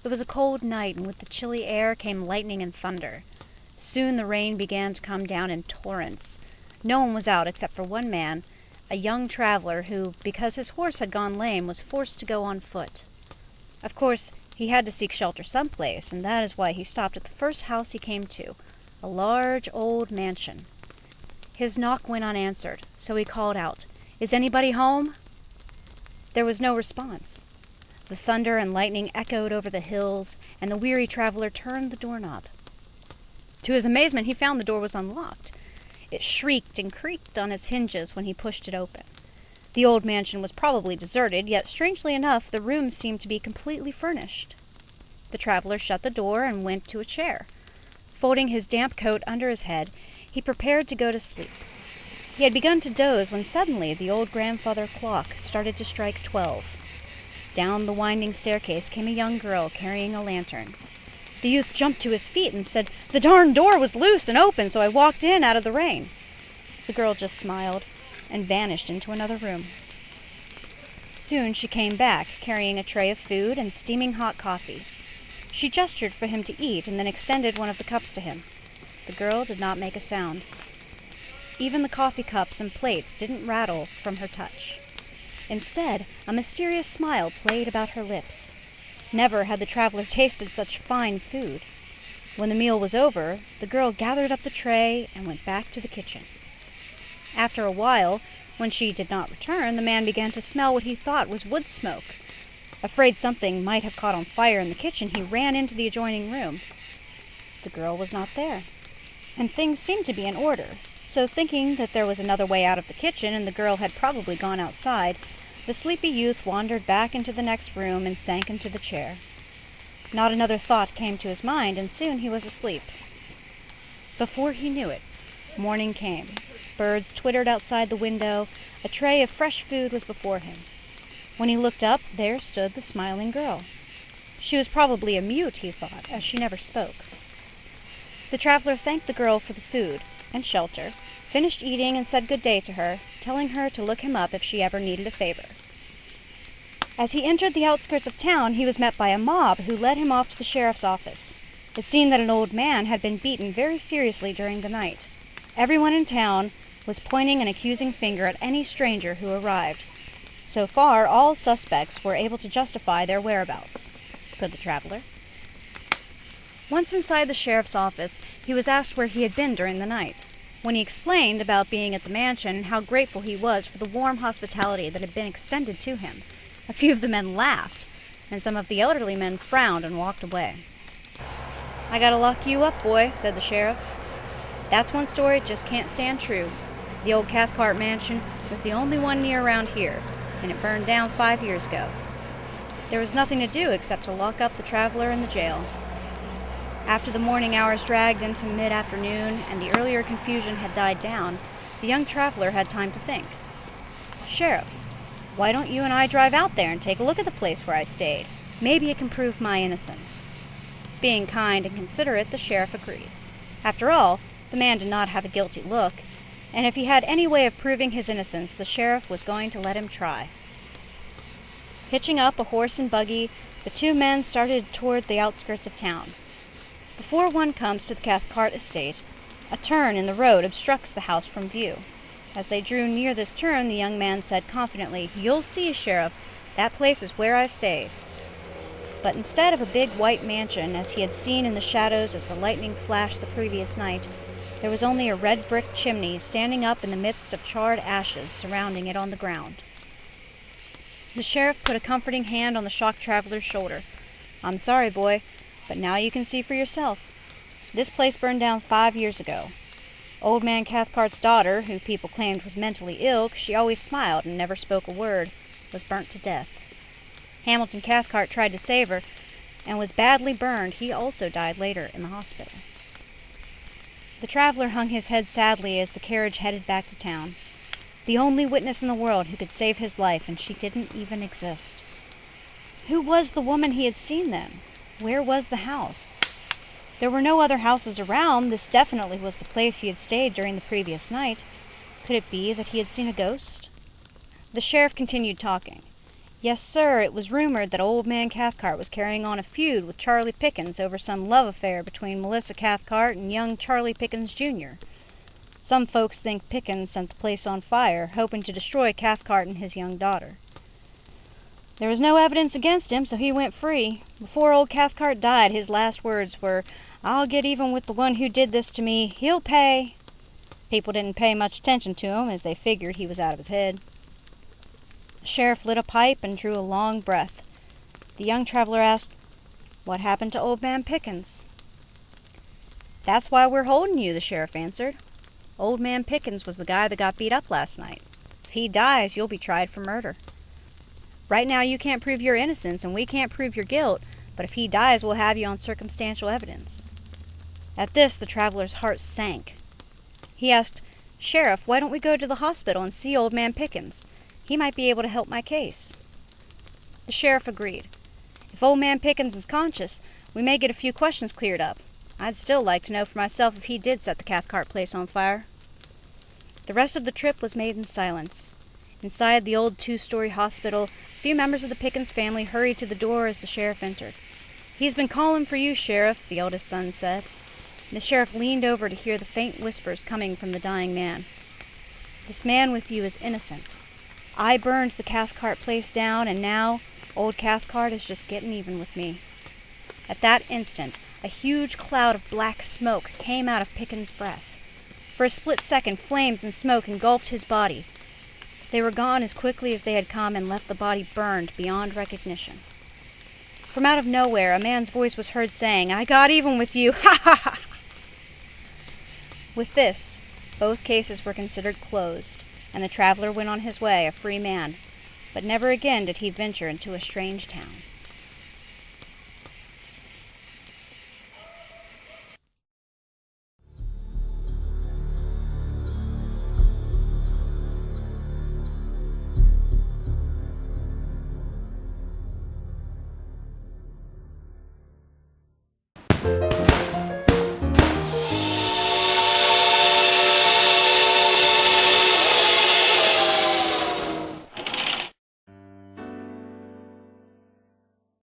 It was a cold night, and with the chilly air came lightning and thunder. Soon the rain began to come down in torrents. No one was out except for one man, a young traveler who, because his horse had gone lame, was forced to go on foot. Of course, he had to seek shelter someplace, and that is why he stopped at the first house he came to, a large old mansion. His knock went unanswered, so he called out, "Is anybody home?" There was no response. The thunder and lightning echoed over the hills, and the weary traveler turned the doorknob. To his amazement, he found the door was unlocked. It shrieked and creaked on its hinges when he pushed it open. The old mansion was probably deserted, yet strangely enough, the rooms seemed to be completely furnished. The traveler shut the door and went to a chair. Folding his damp coat under his head, he prepared to go to sleep. He had begun to doze when suddenly the old grandfather clock started to strike 12. Down the winding staircase came a young girl carrying a lantern. The youth jumped to his feet and said, "The darn door was loose and open, so I walked in out of the rain." The girl just smiled and vanished into another room. Soon she came back, carrying a tray of food and steaming hot coffee. She gestured for him to eat and then extended one of the cups to him. The girl did not make a sound. Even the coffee cups and plates didn't rattle from her touch. Instead, a mysterious smile played about her lips. Never had the traveler tasted such fine food. When the meal was over, the girl gathered up the tray and went back to the kitchen. After a while, when she did not return, the man began to smell what he thought was wood smoke. Afraid something might have caught on fire in the kitchen, he ran into the adjoining room. The girl was not there, and things seemed to be in order. So thinking that there was another way out of the kitchen and the girl had probably gone outside, the sleepy youth wandered back into the next room and sank into the chair. Not another thought came to his mind, and soon he was asleep. Before he knew it, morning came. Birds twittered outside the window. A tray of fresh food was before him. When he looked up, there stood the smiling girl. She was probably a mute, he thought, as she never spoke. The traveler thanked the girl for the food and shelter, finished eating, and said good day to her, telling her to look him up if she ever needed a favor. As he entered the outskirts of town, he was met by a mob who led him off to the sheriff's office. It seemed that an old man had been beaten very seriously during the night. Everyone in town was pointing an accusing finger at any stranger who arrived. So far, all suspects were able to justify their whereabouts. Could the traveler? Once inside the sheriff's office, he was asked where he had been during the night. When he explained about being at the mansion and how grateful he was for the warm hospitality that had been extended to him, a few of the men laughed, and some of the elderly men frowned and walked away. "I gotta lock you up, boy," said the sheriff. "That's one story that just can't stand true. The old Cathcart mansion was the only one near around here, and it burned down 5 years ago. There was nothing to do except to lock up the traveler in the jail." After the morning hours dragged into mid-afternoon and the earlier confusion had died down, the young traveler had time to think. "Sheriff, why don't you and I drive out there and take a look at the place where I stayed? Maybe it can prove my innocence." Being kind and considerate, the sheriff agreed. After all, the man did not have a guilty look, and if he had any way of proving his innocence, the sheriff was going to let him try. Hitching up a horse and buggy, the two men started toward the outskirts of town. Before one comes to the Cathcart estate, a turn in the road obstructs the house from view. As they drew near this turn, the young man said confidently, "You'll see, Sheriff, that place is where I stayed." But instead of a big white mansion, as he had seen in the shadows as the lightning flashed the previous night, there was only a red brick chimney standing up in the midst of charred ashes surrounding it on the ground. The sheriff put a comforting hand on the shocked traveler's shoulder. "I'm sorry, boy, but now you can see for yourself. This place burned down 5 years ago. Old man Cathcart's daughter, who people claimed was mentally ill, 'cause she always smiled and never spoke a word, was burnt to death. Hamilton Cathcart tried to save her and was badly burned. He also died later in the hospital." The traveler hung his head sadly as the carriage headed back to town. The only witness in the world who could save his life, and she didn't even exist. Who was the woman he had seen then? Where was the house? There were no other houses around. This definitely was the place he had stayed during the previous night. Could it be that he had seen a ghost? The sheriff continued talking. Yes, sir, it was rumored that old man Cathcart was carrying on a feud with Charlie Pickens over some love affair between Melissa Cathcart and young Charlie Pickens, Jr. Some folks think Pickens sent the place on fire, hoping to destroy Cathcart and his young daughter. There was no evidence against him, so he went free. Before old Cathcart died, his last words were, "I'll get even with the one who did this to me. He'll pay." People didn't pay much attention to him, as they figured he was out of his head. The sheriff lit a pipe and drew a long breath. The young traveler asked, "What happened to old man Pickens?" "That's why we're holding you," the sheriff answered. "Old man Pickens was the guy that got beat up last night. If he dies, you'll be tried for murder. Right now you can't prove your innocence, and we can't prove your guilt, but if he dies, we'll have you on circumstantial evidence." At this, the traveler's heart sank. He asked, "Sheriff, why don't we go to the hospital and see old man Pickens? He might be able to help my case." The sheriff agreed. "If old man Pickens is conscious, we may get a few questions cleared up. I'd still like to know for myself if he did set the Cathcart place on fire." The rest of the trip was made in silence. Inside the old 2-story hospital, a few members of the Pickens family hurried to the door as the sheriff entered. "He's been calling for you, Sheriff," the eldest son said. The sheriff leaned over to hear the faint whispers coming from the dying man. "This man with you is innocent. I burned the Cathcart place down, and now old Cathcart is just getting even with me." At that instant, a huge cloud of black smoke came out of Pickens' breath. For a split second, flames and smoke engulfed his body. They were gone as quickly as they had come and left the body burned beyond recognition. From out of nowhere, a man's voice was heard saying, "I got even with you! Ha ha ha!" With this, both cases were considered closed, and the traveler went on his way a free man, but never again did he venture into a strange town.